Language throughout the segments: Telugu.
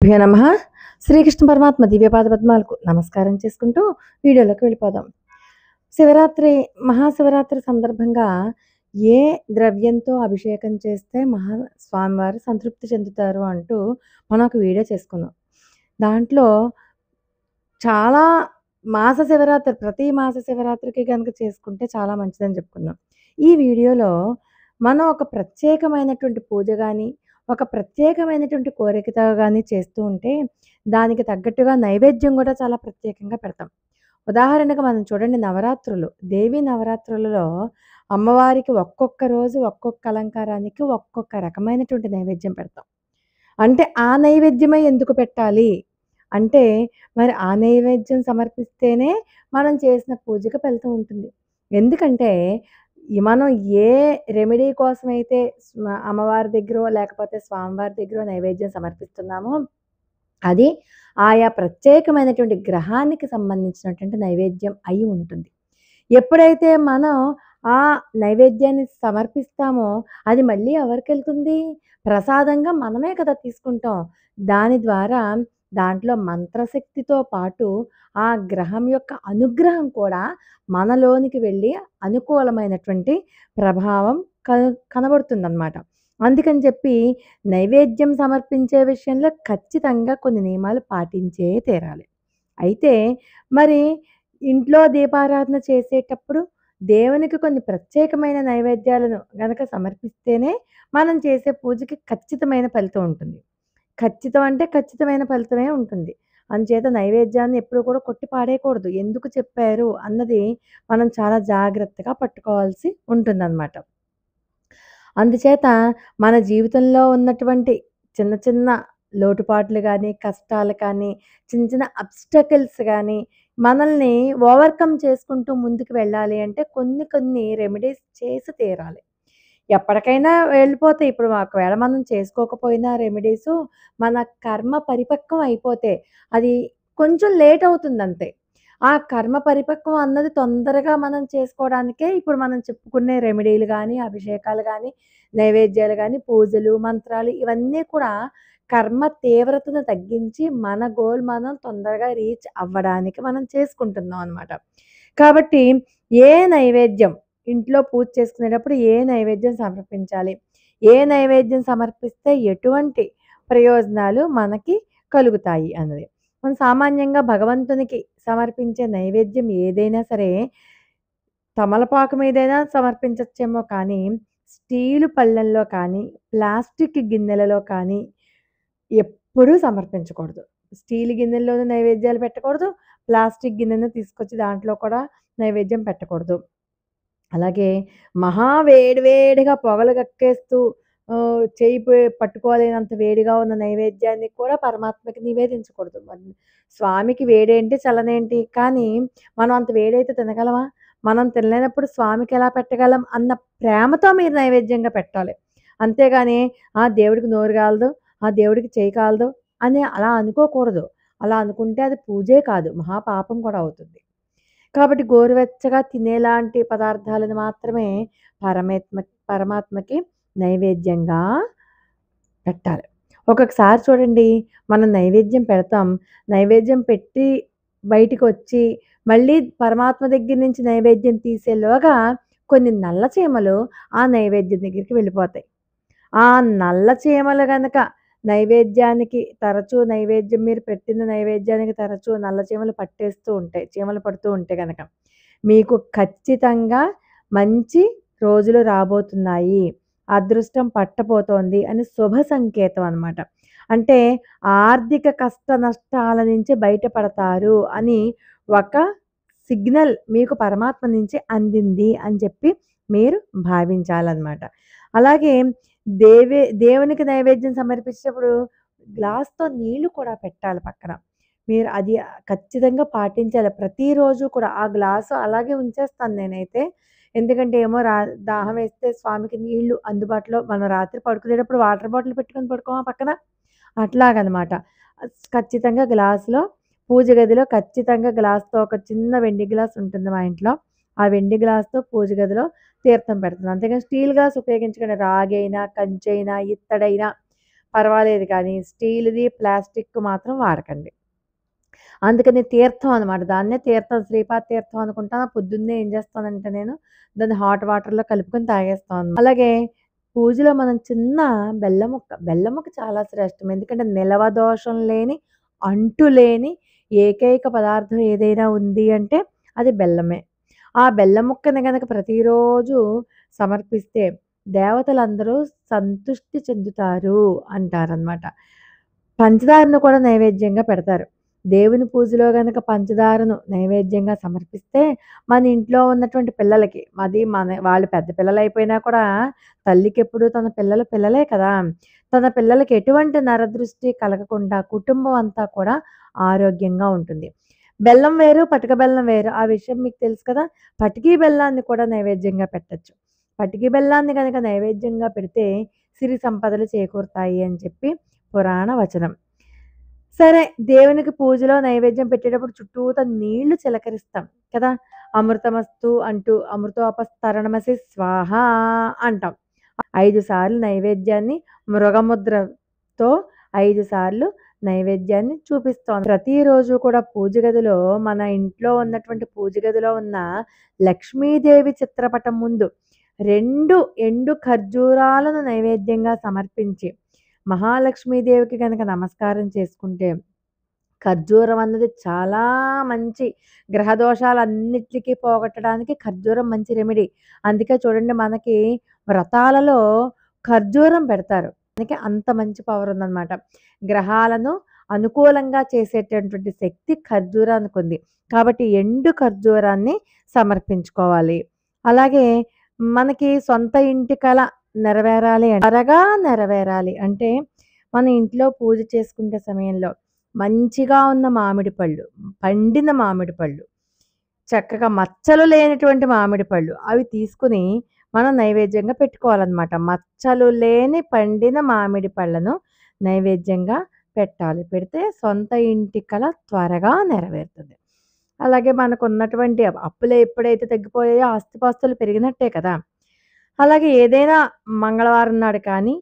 గురుభ్యో నమః. శ్రీకృష్ణ పరమాత్మ దివ్యపాద పద్మాలకు నమస్కారం చేసుకుంటూ వీడియోలోకి వెళ్ళిపోదాం. శివరాత్రి, మహాశివరాత్రి సందర్భంగా ఏ ద్రవ్యంతో అభిషేకం చేస్తే స్వామివారు సంతృప్తి చెందుతారు అంటూ మనం ఒక వీడియో చేసుకుందాం. దాంట్లో చాలా ప్రతి మాస శివరాత్రికి గనుక చేసుకుంటే చాలా మంచిదని చెప్పుకుందాం. ఈ వీడియోలో మనం ఒక ప్రత్యేకమైనటువంటి పూజ గాని, ఒక ప్రత్యేకమైనటువంటి కోరికతో గాని చేస్తూ ఉంటే, దానికి తగ్గట్టుగా నైవేద్యం గూడా చాలా ప్రత్యేకంగా పెడతాం. ఉదాహరణకు మనం చూడండి, నవరాత్రులు, దేవీ నవరాత్రులలో అమ్మవారికి ఒక్కొక్క రోజు ఒక్కొక్క అలంకారానికి ఒక్కొక్క రకమైనటువంటి నైవేద్యం పెడతాం. అంటే ఆ నైవేద్యమే ఎందుకు పెట్టాలి అంటే, మరి ఆ నైవేద్యం సమర్పిస్తేనే మనం చేసిన పూజకి ఫలితం ఉంటుంది. ఎందుకంటే మనం ఏ రెమెడీ కోసమైతే అమ్మవారి దగ్గరో లేకపోతే స్వామివారి దగ్గరో నైవేద్యం సమర్పిస్తున్నామో, అది ఆయా ప్రత్యేకమైనటువంటి గ్రహానికి సంబంధించినటువంటి నైవేద్యం అయి ఉంటుంది. ఎప్పుడైతే మనం ఆ నైవేద్యాన్ని సమర్పిస్తామో, అది మళ్ళీ ఎవరికెళ్తుంది? ప్రసాదంగా మనమే కదా తీసుకుంటాం. దాని ద్వారా దాంట్లో మంత్రశక్తితో పాటు ఆ గ్రహం యొక్క అనుగ్రహం కూడా మనలోనికి వెళ్ళి అనుకూలమైనటువంటి ప్రభావం కనబడుతుందనమాట. అందుకని చెప్పి నైవేద్యం సమర్పించే విషయంలో ఖచ్చితంగా కొన్ని నియమాలు పాటించే తీరాలి. అయితే మరి ఇంట్లో దీపారాధన చేసేటప్పుడు దేవునికి కొన్ని ప్రత్యేకమైన నైవేద్యాలను గనక సమర్పిస్తేనే మనం చేసే పూజకి ఖచ్చితమైన ఫలితం ఉంటుంది. ఖచ్చితం అంటే ఖచ్చితమైన ఫలితమే ఉంటుంది. అందుచేత నైవేద్యాన్ని ఎప్పుడు కూడా కొట్టి పాడేయకూడదు. ఎందుకు చెప్పారు అన్నది మనం చాలా జాగ్రత్తగా పట్టుకోవాల్సి ఉంటుందన్నమాట. అందుచేత మన జీవితంలో ఉన్నటువంటి చిన్న చిన్న లోటుపాట్లు గానీ, కష్టాలు కానీ, చిన్న చిన్న అబ్స్టకిల్స్ గానీ, మనల్ని ఓవర్‌కమ్ చేసుకుంటూ ముందుకు వెళ్ళాలి అంటే కొన్ని కొన్ని రెమెడీస్ చేసి తీరాలి. ఎప్పటికైనా వెళ్ళిపోతాయి. ఇప్పుడు ఒకవేళ మనం చేసుకోకపోయినా రెమెడీసు, మన కర్మ పరిపక్వం అయిపోతే అది కొంచెం లేట్ అవుతుందంతే. ఆ కర్మ పరిపక్వం అన్నది తొందరగా మనం చేసుకోవడానికే ఇప్పుడు మనం చెప్పుకునే రెమెడీలు గానీ, అభిషేకాలు గానీ, నైవేద్యాలు గానీ, పూజలు, మంత్రాలు ఇవన్నీ కూడా కర్మ తీవ్రతను తగ్గించి మన గోల్ మనం తొందరగా రీచ్ అవ్వడానికి మనం చేసుకుంటున్నాం అనమాట. కాబట్టి ఏ నైవేద్యం ఇంట్లో పూజ చేసుకునేటప్పుడు ఏ నైవేద్యం సమర్పించాలి? ఏ నైవేద్యం సమర్పిస్తే ఎటువంటి ప్రయోజనాలు మనకి కలుగుతాయి అన్నది. మనం సామాన్యంగా భగవంతునికి సమర్పించే నైవేద్యం ఏదైనా సరే, తమలపాకు మీదైనా సమర్పించచ్చేమో కానీ, స్టీలు పళ్ళెంలో కానీ, ప్లాస్టిక్ గిన్నెలలో కానీ ఎప్పుడూ సమర్పించకూడదు. స్టీల్ గిన్నెల్లోనూ నైవేద్యాలు పెట్టకూడదు. ప్లాస్టిక్ గిన్నెను తీసుకొచ్చి దాంట్లో కూడా నైవేద్యం పెట్టకూడదు. అలాగే వేడి వేడిగా పొగలు కక్కేస్తూ చెయ్యి పట్టుకోలేనంత వేడిగా ఉన్న నైవేద్యాన్ని కూడా పరమాత్మకి నివేదించకూడదు. స్వామికి వేడేంటి, చల్లనేంటి? కానీ మనం అంత వేడైతే తినగలమా? మనం తినలేనప్పుడు స్వామికి ఎలా పెట్టగలం అన్న ప్రేమతో మీరు నైవేద్యంగా పెట్టాలి. అంతేగాని దేవుడికి నోరు కాలదు, దేవుడికి చెయ్యి కాలదు అని అలా అనుకోకూడదు. అలా అనుకుంటే అది పూజే కాదు, మహాపాపం కూడా అవుతుంది. కాబట్టి గోరువెచ్చగా తినేలాంటి పదార్థాలను మాత్రమే పరమాత్మకి నైవేద్యంగా పెట్టాలి. ఒక్కొక్కసారి చూడండి, మనం నైవేద్యం పెడతాం. నైవేద్యం పెట్టి బయటికొచ్చి మళ్ళీ పరమాత్మ దగ్గర నుంచి నైవేద్యం తీసేలోగా కొన్ని నల్ల చీమలు ఆ నైవేద్యం దగ్గరికి వెళ్ళిపోతాయి. ఆ నల్ల చీమలు గనక నైవేద్యం మీరు పెట్టిన నైవేద్యానికి తరచూ నల్ల చీమలు చీమలు పడుతూ ఉంటే గనక మీకు ఖచ్చితంగా మంచి రోజులు రాబోతున్నాయి, అదృష్టం పట్టబోతోంది అని శుభ సంకేతం అనమాట. అంటే ఆర్థిక కష్ట నష్టాల నుంచి బయటపడతారు అని ఒక సిగ్నల్ మీకు పరమాత్మ నుంచి అందింది అని చెప్పి మీరు భావించాలన్నమాట. అలాగే దేవునికి నైవేద్యం సమర్పించేటప్పుడు గ్లాస్‌తో నీళ్లు కూడా పెట్టాలి పక్కన. మీరు అది ఖచ్చితంగా పాటించాలి. ప్రతిరోజు కూడా ఆ గ్లాసు అలాగే ఉంచేస్తాను నేనైతే. ఎందుకంటే ఏమో దాహం వేస్తే స్వామికి నీళ్లు అందుబాటులో, మనం రాత్రి పడుకునేటప్పుడు వాటర్ బాటిల్ పెట్టుకొని పడుకోమా పక్కన? అట్లాగనమాట. ఖచ్చితంగా గ్లాస్‌లో, పూజ గదిలో ఖచ్చితంగా గ్లాస్‌తో, ఒక చిన్న వెండి గ్లాస్ ఉంటుంది మా ఇంట్లో. ఆ వెండి గ్లాస్‌తో పూజ గదిలో తీర్థం పెడతాను. అంతేగాని స్టీల్ గ్లాస్ ఉపయోగించకండి. రాగైనా, కంచైనా, ఇత్తడైనా పర్వాలేదు కానీ స్టీల్‌ది, ప్లాస్టిక్ మాత్రం వాడకండి. అందుకని తీర్థం అనమాట. దాన్నే తీర్థం శ్రీపాద తీర్థం అనుకుంటా. పొద్దున్నే ఏం చేస్తానంటే నేను దాన్ని హాట్ వాటర్‌లో కలుపుకొని తాగేస్తాం అనమాట. అలాగే పూజలో మనం చిన్న బెల్లం ముక్క, బెల్లం ముక్క చాలా శ్రేష్టం. ఎందుకంటే నిలవ దోషం లేని, అంటు లేని ఏకైక పదార్థం ఏదైనా ఉంది అంటే అది బెల్లమే. ఆ బెల్లం ముక్కని గనక ప్రతిరోజు సమర్పిస్తే దేవతలందరూ సంతుష్టి చెందుతారు అంటారనమాట. పంచదారను కూడా నైవేద్యంగా పెడతారు. దేవుని పూజలో గనక పంచదారను నైవేద్యంగా సమర్పిస్తే మన ఇంట్లో ఉన్నటువంటి పిల్లలకి, అది వాళ్ళు పెద్ద పిల్లలైపోయినా కూడా తల్లికెప్పుడు తన పిల్లలు పిల్లలే కదా! తన పిల్లలకి ఎటువంటి నరదృష్టి కలగకుండా కుటుంబం అంతా కూడా ఆరోగ్యంగా ఉంటుంది. బెల్లం వేరు, పటిక బెల్లం వేరు. ఆ విషయం మీకు తెలుసు కదా! పటికి బెల్లాన్ని కూడా నైవేద్యంగా పెట్టొచ్చు. పటికి బెల్లాన్ని గనక నైవేద్యంగా పెడితే సిరి సంపదలు చేకూరుతాయి అని చెప్పి పురాణ వచనం. సరే, దేవునికి పూజలో నైవేద్యం పెట్టేటప్పుడు చుట్టూతా నీళ్లు చిలకరిస్తాం కదా! అమృతమస్తు అంటూ అమృతోపస్తరణమసి స్వాహ అంటాం. 5 సార్లు నైవేద్యాన్ని మృగముద్రతో 5 సార్లు నైవేద్యాన్ని చూపిస్తాం. ప్రతిరోజు కూడా పూజ గదిలో మన ఇంట్లో ఉన్నటువంటి పూజ గదిలో ఉన్న లక్ష్మీదేవి చిత్రపటం ముందు 2 ఎండు ఖర్జూరాలను నైవేద్యంగా సమర్పించి మహాలక్ష్మీదేవికి గనక నమస్కారం చేసుకుంటే ఖర్జూరం అన్నది చాలా మంచి గ్రహదోషాలన్నిట్లికి పోగొట్టడానికి ఖర్జూరం మంచి రెమెడీ. అందుకే చూడండి మనకి వ్రతాలలో ఖర్జూరం పెడతారు. మనకి అంత మంచి పవర్ ఉందనమాట. గ్రహాలను అనుకూలంగా చేసేటటువంటి శక్తి ఖర్జూరానికి ఉంది. కాబట్టి ఎండు ఖర్జూరాన్ని సమర్పించుకోవాలి. అలాగే మనకి సొంత ఇంటి కల నెరవేరాలి త్వరగా నెరవేరాలి అంటే మన ఇంట్లో పూజ చేసుకునే సమయంలో మంచిగా ఉన్న మామిడి పళ్ళు, పండిన మామిడి పళ్ళు, చక్కగా మచ్చలు లేనటువంటి మామిడి పళ్ళు అవి తీసుకొని మనం నైవేద్యంగా పెట్టుకోవాలన్నమాట. మచ్చలు లేని పండిన మామిడి పళ్ళను నైవేద్యంగా పెట్టాలి. పెడితే సొంత ఇంటి కల త్వరగా నెరవేరుతుంది. అలాగే మనకున్నటువంటి అప్పులు ఎప్పుడైతే తగ్గిపోయాయో ఆస్తిపాస్తులు పెరిగినట్టే కదా! అలాగే ఏదైనా మంగళవారం నాడు కానీ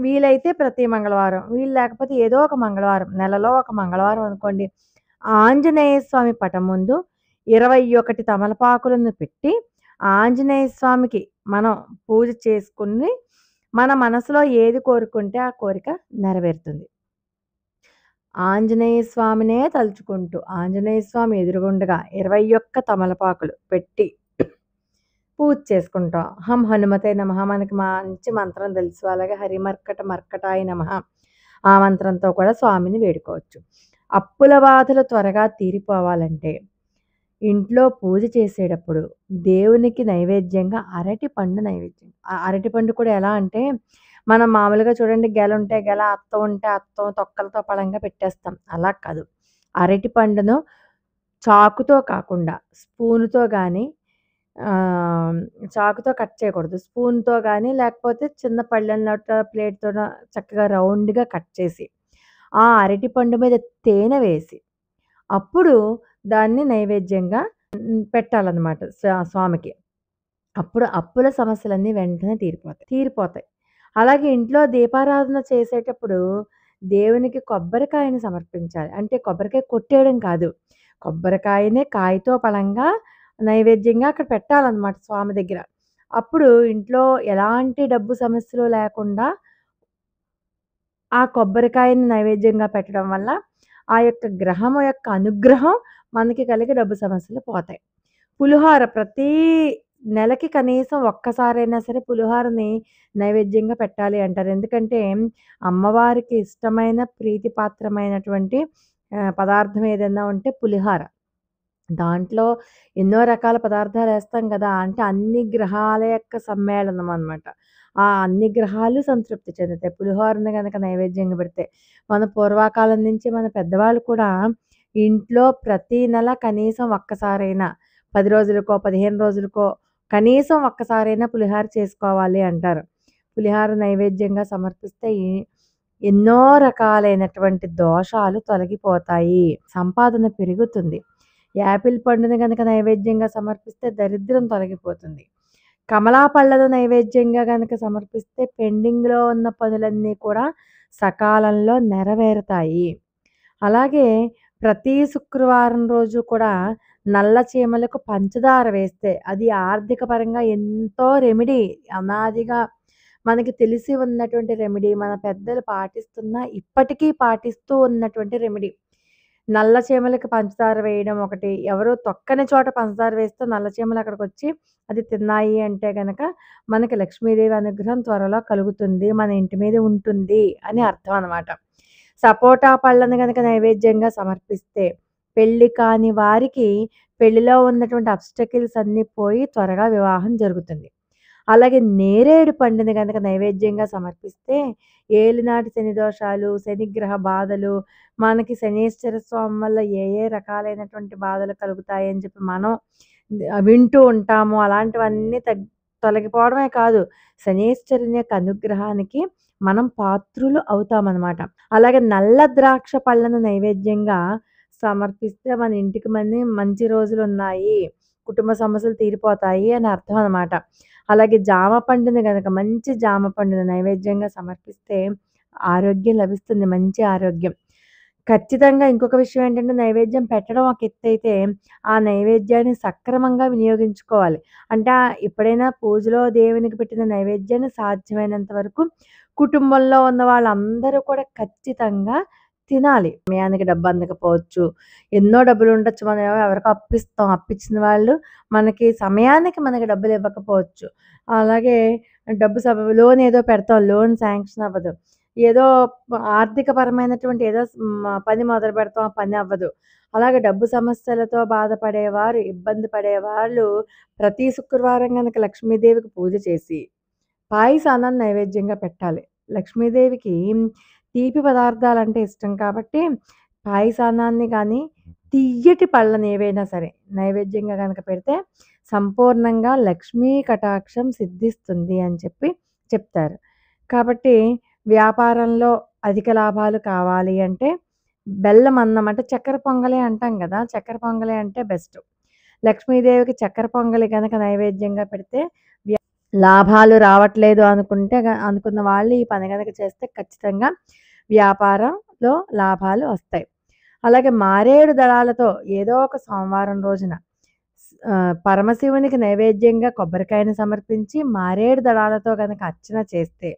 వీలైతే ప్రతి మంగళవారం, వీలు లేకపోతే ఏదో ఒక మంగళవారం, నెలలో ఒక మంగళవారం అనుకోండి, ఆంజనేయ స్వామి పటం ముందు 21 తమలపాకులను పెట్టి ఆంజనేయ స్వామికి మనం పూజ చేసుకుని మన మనసులో ఏది కోరుకుంటే ఆ కోరిక నెరవేరుతుంది. ఆంజనేయ స్వామినే తలుచుకుంటూ ఆంజనేయ స్వామి ఎదురుగుండగా 21 తమలపాకులు పెట్టి పూజ చేసుకుంటాం. హం హనుమతే నమః మనకి మంచి మంత్రం తెలుసు. అలాగే హరిమర్కట మర్కటాయ నమః ఆ మంత్రంతో కూడా స్వామిని వేడుకోవచ్చు. అప్పుల బాధలు త్వరగా తీరిపోవాలంటే ఇంట్లో పూజ చేసేటప్పుడు దేవునికి నైవేద్యంగా అరటిపండు నైవేద్యం. ఆ అరటిపండు కూడా ఎలా అంటే మనం మామూలుగా చూడండి గెల ఉంటే గెల, అత్తం ఉంటే అత్తం తొక్కలతో పళంగా పెట్టేస్తాం. అలా కాదు. అరటిపండును చాకుతో కాకుండా స్పూనుతో గానీ చాకుతో కట్ చేయకూడదు. స్పూన్‌తో గానీ, లేకపోతే చిన్న పళ్ళెంలోటో, ప్లేట్‌తోనో చక్కగా రౌండ్‌గా కట్ చేసి, ఆ అరటిపండు మీద తేనె వేసి, అప్పుడు దాన్ని నైవేద్యంగా పెట్టాలనమాట స్వామికి. అప్పుడు అప్పుల సమస్యలన్నీ వెంటనే తీరిపోతాయి. అలాగే ఇంట్లో దీపారాధన చేసేటప్పుడు దేవునికి కొబ్బరికాయని సమర్పించాలి. అంటే కొబ్బరికాయ కొట్టేయడం కాదు. కొబ్బరికాయనే కాయతో పళంగా నైవేద్యంగా అక్కడ పెట్టాలనమాట స్వామి దగ్గర. అప్పుడు ఇంట్లో ఎలాంటి డబ్బు సమస్యలు లేకుండా ఆ కొబ్బరికాయని నైవేద్యంగా పెట్టడం వల్ల ఆ యొక్క గ్రహము యొక్క అనుగ్రహం మనకి కలిగి డబ్బు సమస్యలు పోతాయి. పులిహోర ప్రతి నెలకి కనీసం ఒక్కసారైనా సరే పులిహోరని నైవేద్యంగా పెట్టాలి అంటారు. ఎందుకంటే అమ్మవారికి ఇష్టమైన ప్రీతిపాత్రమైనటువంటి పదార్థం ఏదైనా ఉంటే పులిహోర. దాంట్లో ఎన్నో రకాల పదార్థాలేస్తాం గదా! అంటే అన్ని గ్రహాల యొక్క సమ్మేళనం అనమాట. ఆ అన్ని గ్రహాలు సంతృప్తి చెందుతాయి. పులిహోరని గనక నైవేద్యంగా పెడితే. మన పూర్వకాలం నుంచి మన పెద్దవాళ్ళు కూడా ఇంట్లో ప్రతి నెల కనీసం ఒక్కసారైనా 10 రోజులకో, 15 రోజులకో కనీసం ఒక్కసారైనా పులిహోర చేసుకోవాలి అంటారు. పులిహోర నైవేద్యంగా సమర్పిస్తే ఎన్నో రకాలైనటువంటి దోషాలు తొలగిపోతాయి. సంపాదన పెరుగుతుంది. యాపిల్ పండుని గనక నైవేద్యంగా సమర్పిస్తే దరిద్రం తొలగిపోతుంది. కమలా పళ్ళను నైవేద్యంగా గనక సమర్పిస్తే పెండింగ్‌లో ఉన్న పనులన్నీ కూడా సకాలంలో నెరవేరుతాయి. అలాగే ప్రతి శుక్రవారం రోజు కూడా నల్ల చీమలకు పంచదార వేస్తే అది ఆర్థిక పరంగా ఎంతో రెమెడీ. అనాదిగా మనకి తెలిసి ఉన్నటువంటి రెమెడీ. మన పెద్దలు పాటిస్తున్న ఇప్పటికీ పాటిస్తూ ఉన్నటువంటి రెమెడీ. నల్ల చీమలకి పంచదార వేయడం ఒకటి. ఎవరు తొక్కని చోట పంచదార వేస్తే నల్ల చీమలు అక్కడికొచ్చి అది తిన్నాయి అంటే గనక మనకి లక్ష్మీదేవి అనుగ్రహం త్వరలో కలుగుతుంది. మన ఇంటి మీద ఉంటుంది అని అర్థం అనమాట. సపోటా పళ్ళను గనక నైవేద్యంగా సమర్పిస్తే పెళ్లి కాని వారికి పెళ్లిలో ఉన్నటువంటి అబ్స్టకిల్స్ అన్నీ పోయి త్వరగా వివాహం జరుగుతుంది. అలాగే నేరేడు పండుని గనక నైవేద్యంగా సమర్పిస్తే ఏలినాటి శని దోషాలు, శనిగ్రహ బాధలు, మనకి శనీశ్వర స్వామి వల్ల ఏ ఏ రకాలైనటువంటి బాధలు కలుగుతాయని చెప్పి మనం వింటూ ఉంటాము. అలాంటివన్నీ తొలగిపోవడమే కాదు, శనీశ్వరుని యొక్క అనుగ్రహానికి మనం పాత్రులు అవుతామనమాట. అలాగే నల్ల ద్రాక్ష పళ్ళను నైవేద్యంగా సమర్పిస్తే మన ఇంటికి మంచి రోజులున్నాయి, కుటుంబ సమస్యలు తీరిపోతాయి అని అర్థం అనమాట. అలాగే జామ పండుని గనక మంచి జామ పండుని నైవేద్యంగా సమర్పిస్తే ఆరోగ్యం లభిస్తుంది. మంచి ఆరోగ్యం. ఖచ్చితంగా ఇంకొక విషయం ఏంటంటే నైవేద్యం పెట్టడం ఒక ఎత్తైతే, ఆ నైవేద్యాన్ని సక్రమంగా వినియోగించుకోవాలి. అంటే ఎప్పుడైనా పూజలో దేవునికి పెట్టిన నైవేద్యాన్ని సాధ్యమైనంత వరకు కుటుంబంలో ఉన్న వాళ్ళందరూ కూడా ఖచ్చితంగా తినాలి. సమయానికి డబ్బు అందకపోవచ్చు. ఎన్నో డబ్బులు ఉండొచ్చు. మనం ఎవరికో అప్పిస్తాం. అప్పిచ్చిన వాళ్ళు మనకి డబ్బులు ఇవ్వకపోవచ్చు. అలాగే లోన్ ఏదో పెడతాం. లోన్ శాంక్షన్ అవ్వదు. ఏదో ఆర్థికపరమైనటువంటి ఏదో పని మొదలు పెడతాం. ఆ పని అవ్వదు. అలాగే డబ్బు సమస్యలతో బాధపడేవారు, ఇబ్బంది పడేవాళ్ళు ప్రతి శుక్రవారం గనక లక్ష్మీదేవికి పూజ చేసి పాయసాన్నాన్ని నైవేద్యంగా పెట్టాలి. లక్ష్మీదేవికి తీపి పదార్థాలంటే ఇష్టం కాబట్టి పాయసాన్నాన్ని గానీ, తియ్యటి పళ్ళని ఏవైనా సరే నైవేద్యంగా గనక పెడితే సంపూర్ణంగా లక్ష్మీ కటాక్షం సిద్ధిస్తుంది అని చెప్పి చెప్తారు. కాబట్టి వ్యాపారంలో అధిక లాభాలు కావాలి అంటే బెల్లం అన్నం అంటే చక్కెర పొంగలి అంటాం గదా! చక్కెర పొంగలి అంటే బెస్ట్. లక్ష్మీదేవికి చక్కెర పొంగలి గనక నైవేద్యంగా పెడితే లాభాలు రావట్లేదు అనుకున్న వాళ్ళు ఈ పని గనక చేస్తే ఖచ్చితంగా వ్యాపారంలో లాభాలు వస్తాయి. అలాగే మారేడు దళాలతో ఏదో ఒక సోమవారం రోజున పరమశివునికి నైవేద్యంగా కొబ్బరికాయని సమర్పించి మారేడు దళాలతో గనక అర్చన చేస్తే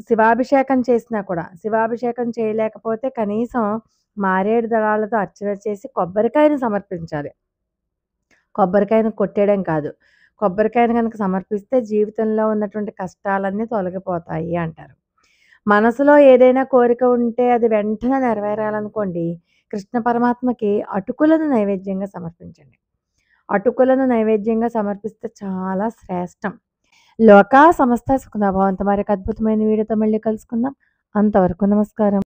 శివాభిషేకం చేసినా కూడా, శివాభిషేకం చేయలేకపోతే కనీసం మారేడు దళాలతో అర్చన చేసి కొబ్బరికాయని సమర్పించాలి. కొబ్బరికాయను కొట్టేయడం కాదు. కొబ్బరికాయను గనక సమర్పిస్తే జీవితంలో ఉన్నటువంటి కష్టాలన్నీ తొలగిపోతాయి అంటారు. మనసులో ఏదైనా కోరిక ఉంటే అది వెంటనే నెరవేరాలనుకోండి, కృష్ణ పరమాత్మకి అటుకులను నైవేద్యంగా సమర్పించండి. అటుకులను నైవేద్యంగా సమర్పిస్తే చాలా శ్రేష్టం. లోకా సమస్త సుఖినో భవంతు. మరొక అద్భుతమైన వీడియోతో మళ్ళీ కలుసుకుందాం. అంతవరకు నమస్కారం.